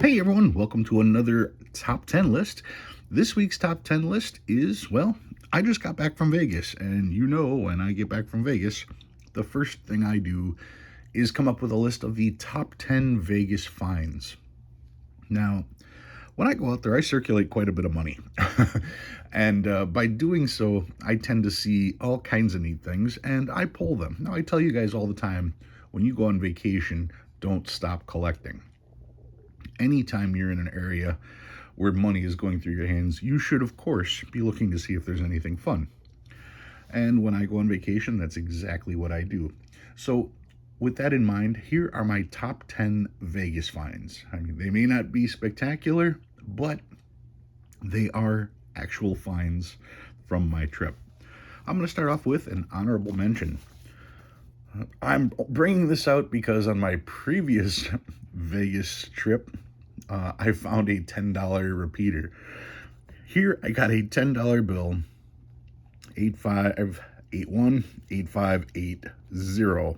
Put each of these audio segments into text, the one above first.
Hey everyone, welcome to another top 10 list. This week's top 10 list is, well, I just got back from Vegas, and you know, when I get back from Vegas, the first thing I do is come up with a list of the top 10 Vegas finds. Now, when I go out there, I circulate quite a bit of money. And by doing so, I tend to see all kinds of neat things and I pull them. Now, I tell you guys all the time, when you go on vacation, don't stop collecting. Anytime you're in an area where money is going through your hands, you should, of course, be looking to see if there's anything fun. And when I go on vacation, that's exactly what I do. So, with that in mind, here are my top 10 Vegas finds. I mean, they may not be spectacular, but they are actual finds from my trip. I'm going to start off with an honorable mention. I'm bringing this out because on my previous Vegas trip, I found a $10 repeater. Here I got a $10 bill, 85818580,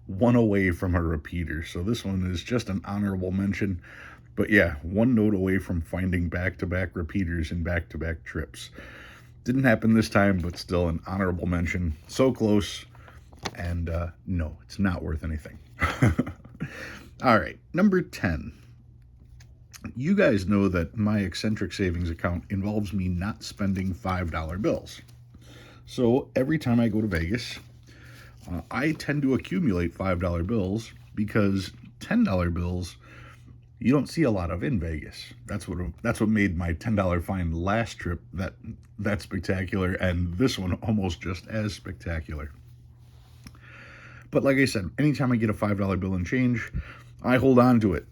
one away from a repeater. So this one is just an honorable mention. But yeah, one note away from finding back-to-back repeaters in back-to-back trips. Didn't happen this time, but still an honorable mention. So close. And no, it's not worth anything. All right, number 10. You guys know that my eccentric savings account involves me not spending $5 bills. So every time I go to Vegas, I tend to accumulate $5 bills because $10 bills you don't see a lot of in Vegas. That's what made my $10 find last trip that spectacular, and this one almost just as spectacular. But like I said, anytime I get a $5 bill and change, I hold on to it.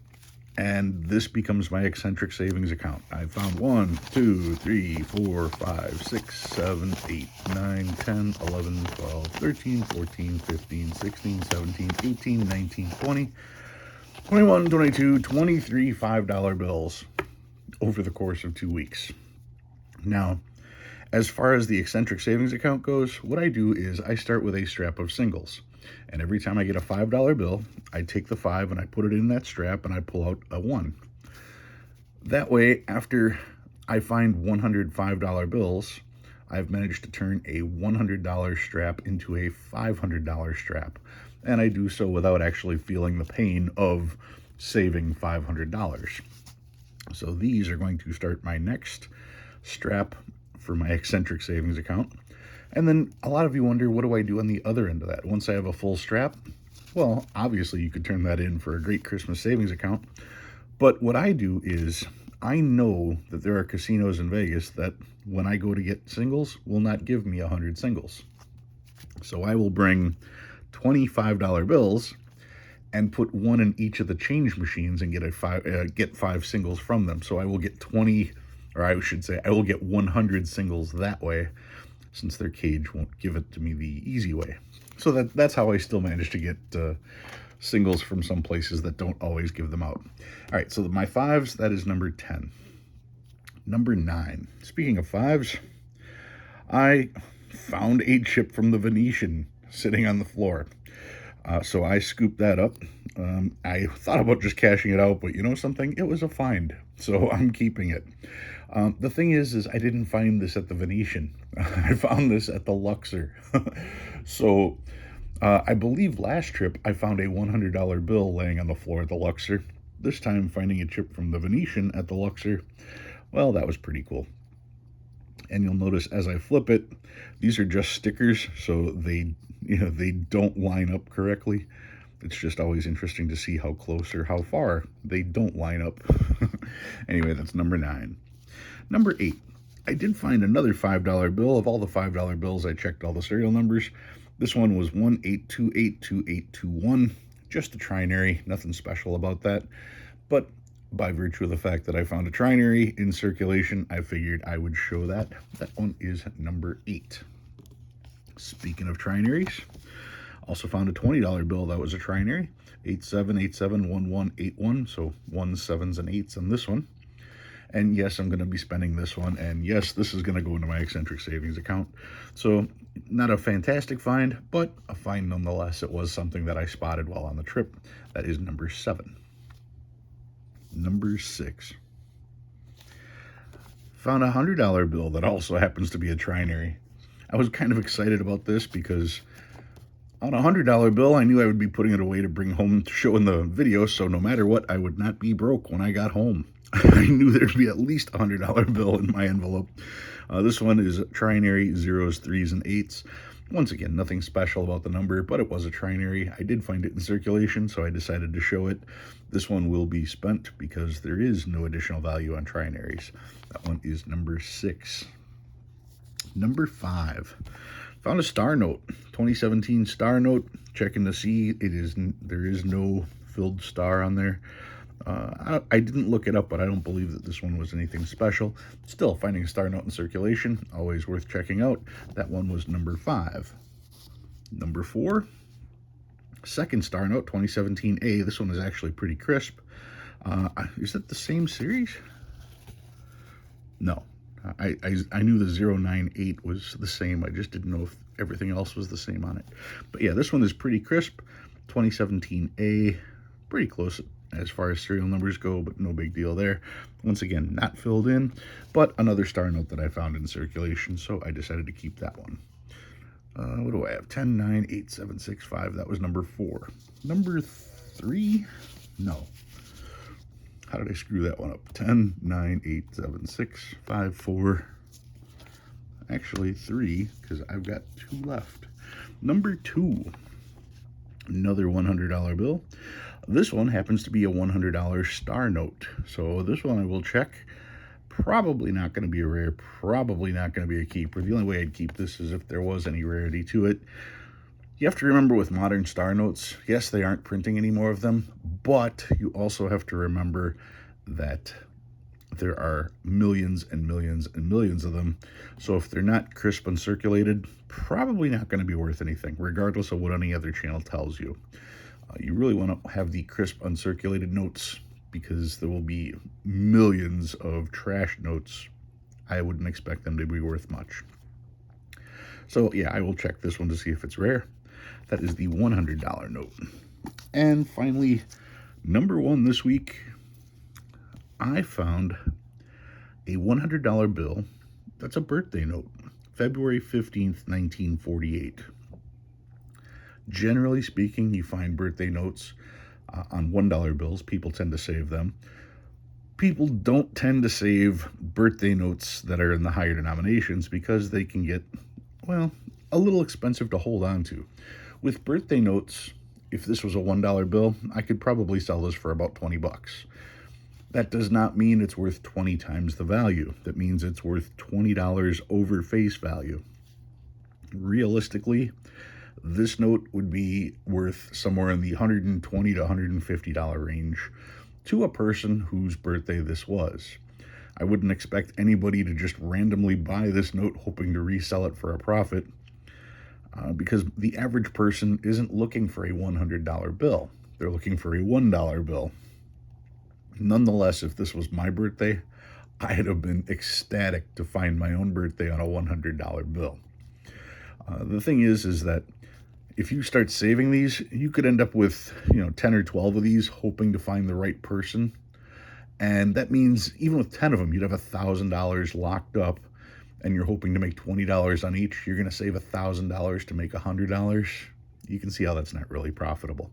And this becomes my eccentric savings account. I found 1, 2, 3, 4, 5, 6, 7, 8, 9, 10, 11, 12, 13, 14, 15, 16, 17, 18, 19, 20, 21, 22, 23 $5 bills over the course of 2 weeks. Now, as far as the eccentric savings account goes, what I do is I start with a strap of singles. And every time I get a $5 bill, I take the 5 and I put it in that strap and I pull out a 1. That way, after I find 100 $5 bills, I've managed to turn a $100 strap into a $500 strap. And I do so without actually feeling the pain of saving $500. So these are going to start my next strap for my eccentric savings account. And then a lot of you wonder, what do I do on the other end of that? Once I have a full strap, well, obviously you could turn that in for a great Christmas savings account. But what I do is I know that there are casinos in Vegas that when I go to get singles will not give me 100 singles. So I will bring $25 bills and put one in each of the change machines and get 5 singles from them. So I will get 20, or I should say I will get 100 singles that way, since their cage won't give it to me the easy way. So that's how I still manage to get singles from some places that don't always give them out. All right, so my 5s, that is number 10. Number 9. Speaking of 5s, I found a chip from the Venetian sitting on the floor. So I scooped that up. I thought about just cashing it out, but you know something? It was a find, so I'm keeping it. The thing is I didn't find this at the Venetian. I found this at the Luxor. So I believe last trip I found a $100 bill laying on the floor at the Luxor. This time finding a chip from the Venetian at the Luxor, well, that was pretty cool. And you'll notice as I flip it, these are just stickers, so they don't line up correctly. It's just always interesting to see how close or how far they don't line up. Anyway, that's number 9. Number 8, I did find another $5 bill. Of all the $5 bills, I checked all the serial numbers. This one was 182882821, just a trinary, nothing special about that. But by virtue of the fact that I found a trinary in circulation, I figured I would show that. That one is number 8. Speaking of trinaries, also found a $20 bill that was a trinary, 87871181, so 1 7s and 8s on this one. And yes, I'm going to be spending this one, and yes, this is going to go into my eccentric savings account. So not a fantastic find, but a find nonetheless. It was something that I spotted while on the trip. That is number 7. Number 6. Found a $100 bill that also happens to be a trinary. I was kind of excited about this because on a $100 bill, I knew I would be putting it away to bring home to show in the video, so no matter what, I would not be broke when I got home. I knew there'd be at least a $100 bill in my envelope. This one is trinary, 0s, 3s, and 8s. Once again, nothing special about the number, but it was a trinary. I did find it in circulation, so I decided to show it. This one will be spent because there is no additional value on trinaries. That one is number 6. Number 5. Found a star note, 2017 star note. Checking to see there is no filled star on there. I didn't look it up, but I don't believe that this one was anything special. Still, finding a star note in circulation, always worth checking out. That one was number 5. Number 4, second star note, 2017A. This one is actually pretty crisp. Is it the same series? No. I knew the 098 was the same. I just didn't know if everything else was the same on it. But yeah, this one is pretty crisp. 2017A, pretty close as far as serial numbers go, but no big deal there. Once again, not filled in, but another star note that I found in circulation, so I decided to keep that one. What do I have? 10, 9, 8, 7, 6, 5. That was number 4. Number 3? No. How did I screw that one up? 10, 9, 8, 7, 6, 5, 4. Actually, 3, because I've got 2 left. Number 2. Another $100 bill. This one happens to be a $100 star note. So this one I will check. Probably not going to be a rare. Probably not going to be a keeper. The only way I'd keep this is if there was any rarity to it. You have to remember with modern star notes, yes, they aren't printing any more of them, but you also have to remember that there are millions and millions and millions of them. So if they're not crisp and circulated, probably not going to be worth anything, regardless of what any other channel tells you. You really want to have the crisp, uncirculated notes because there will be millions of trash notes. I wouldn't expect them to be worth much. So yeah, I will check this one to see if it's rare. That is the $100 note. And finally, number 1 this week, I found a $100 bill. That's a birthday note, February 15th, 1948. Generally speaking, you find birthday notes on $1 bills. People tend to save them. People don't tend to save birthday notes that are in the higher denominations because they can get, well, a little expensive to hold on to. With birthday notes, if this was a $1 bill, I could probably sell this for about 20 bucks. That does not mean it's worth 20 times the value. That means it's worth $20 over face value. Realistically, this note would be worth somewhere in the $120 to $150 range to a person whose birthday this was. I wouldn't expect anybody to just randomly buy this note hoping to resell it for a profit because the average person isn't looking for a $100 bill. They're looking for a $1 bill. Nonetheless, if this was my birthday, I'd have been ecstatic to find my own birthday on a $100 bill. The thing is that if you start saving these, you could end up with 10 or 12 of these hoping to find the right person. And that means even with 10 of them, you'd have $1,000 locked up and you're hoping to make $20 on each. You're going to save $1,000 to make $100. You can see how that's not really profitable.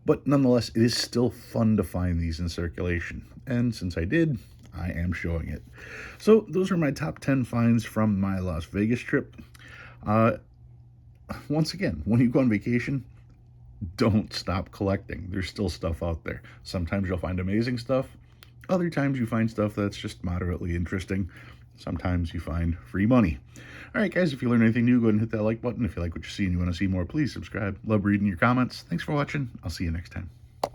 But nonetheless, it is still fun to find these in circulation. And since I did, I am showing it. So those are my top 10 finds from my Las Vegas trip. Once again, when you go on vacation, don't stop collecting. There's still stuff out there. Sometimes you'll find amazing stuff. Other times you find stuff that's just moderately interesting. Sometimes you find free money. All right, guys, if you learned anything new, go ahead and hit that like button. If you like what you see and you want to see more, please subscribe. Love reading your comments. Thanks for watching. I'll see you next time.